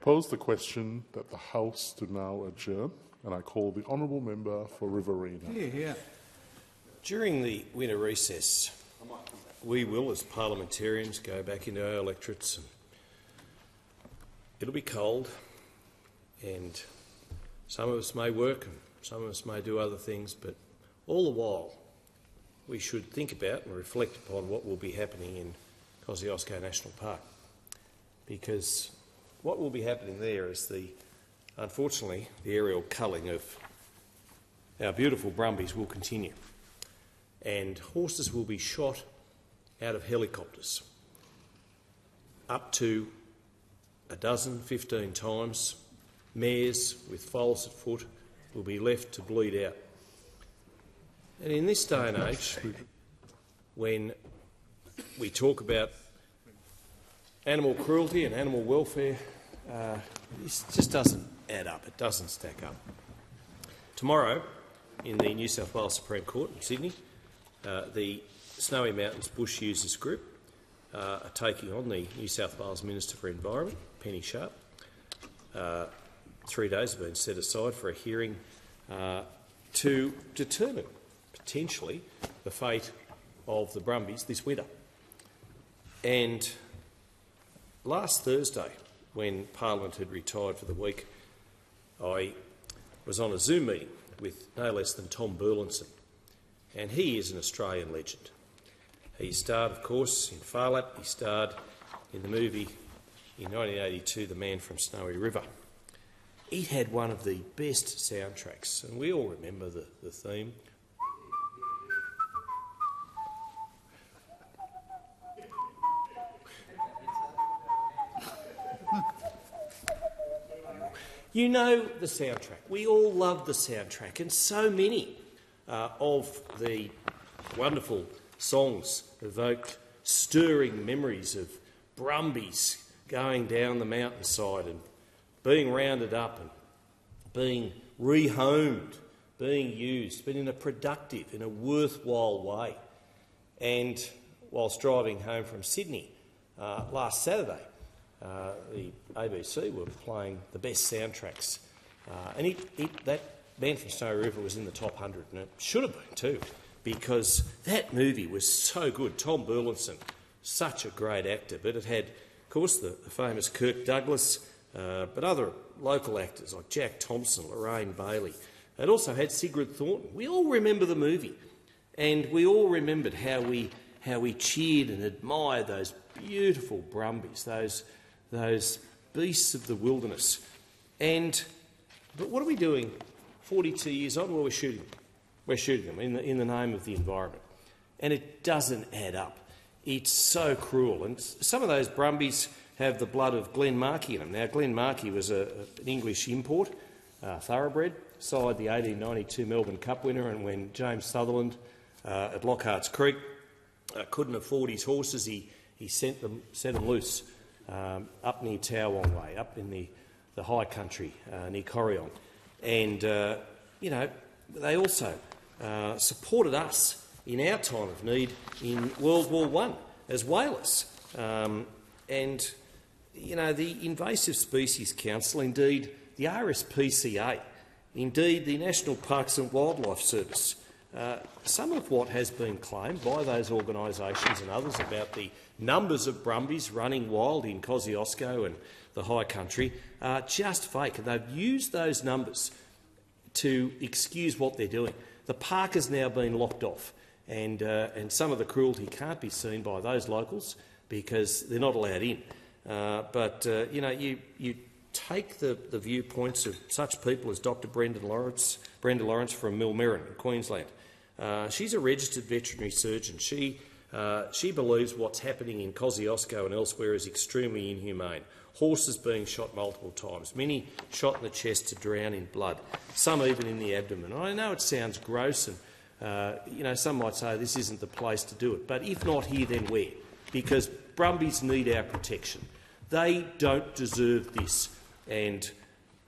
propose the question that the House do now adjourn, and I call the honourable member for Riverina. Yeah. During the winter recess, we will, as parliamentarians, go back into our electorates. And it'll be cold, and some of us may work and some of us may do other things, but all the while we should think about and reflect upon what will be happening in Kosciuszko National Park, because what will be happening there is, unfortunately, the aerial culling of our beautiful brumbies will continue, and horses will be shot out of helicopters up to a dozen, 15 times. Mares with foals at foot will be left to bleed out. And in this day and age, when we talk about animal cruelty and animal welfare, this just doesn't add up. It doesn't stack up. Tomorrow, in the New South Wales Supreme Court in Sydney, the Snowy Mountains Bush Users Group are taking on the New South Wales Minister for Environment, Penny Sharp. 3 days have been set aside for a hearing to determine, potentially, the fate of the brumbies this winter. And last Thursday, when Parliament had retired for the week, I was on a Zoom meeting with no less than Tom Burlinson, and he is an Australian legend. He starred, of course, in Farlap. He starred in the movie in 1982, The Man from Snowy River. It had one of the best soundtracks, and we all remember the theme. You know the soundtrack. We all love the soundtrack, and so many of the wonderful songs evoked stirring memories of brumbies going down the mountainside and being rounded up and being rehomed, being used, but in a productive, in a worthwhile way. And whilst driving home from Sydney last Saturday, the ABC were playing the best soundtracks, and that Man from Snowy River was in the top 100, and it should have been too, because that movie was so good. Tom Burlinson, such a great actor, but it had, of course, the famous Kirk Douglas, but other local actors like Jack Thompson, Lorraine Bailey. It also had Sigrid Thornton. We all remember the movie, and we all remembered how we cheered and admired those beautiful brumbies, those beasts of the wilderness. But what are we doing 42 years on? Well, we're shooting them. We're shooting them in the name of the environment, and it doesn't add up. It's so cruel, and some of those brumbies have the blood of Glenn Markey in them. Now, Glenn Markey was an English import, thoroughbred, side the 1892 Melbourne Cup winner, and when James Sutherland at Lockhart's Creek couldn't afford his horses, he set them loose up near Towong Way, up in the high country near Corrion. And, they also supported us in our time of need in World War I as whalers. And, the Invasive Species Council, indeed the RSPCA, indeed the National Parks and Wildlife Service, some of what has been claimed by those organisations and others about the numbers of brumbies running wild in Kosciuszko and the high country are just fake, and they've used those numbers to excuse what they're doing. The park has now been locked off, and some of the cruelty can't be seen by those locals because they're not allowed in. You take the viewpoints of such people as Dr. Brenda Lawrence from Millmerran in Queensland. She's a registered veterinary surgeon. She believes what's happening in Kosciuszko and elsewhere is extremely inhumane. Horses being shot multiple times, many shot in the chest to drown in blood, some even in the abdomen. I know it sounds gross, and some might say this isn't the place to do it, but if not here, then where? Because brumbies need our protection. They don't deserve this, and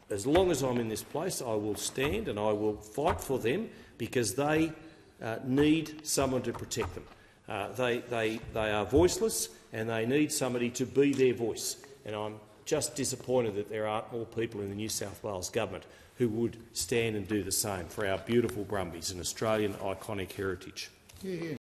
as long as I'm in this place, I will stand and I will fight for them, because they need someone to protect them. They are voiceless, and they need somebody to be their voice. And I'm just disappointed that there aren't more people in the New South Wales government who would stand and do the same for our beautiful Brumbies and Australian iconic heritage. Yeah, yeah.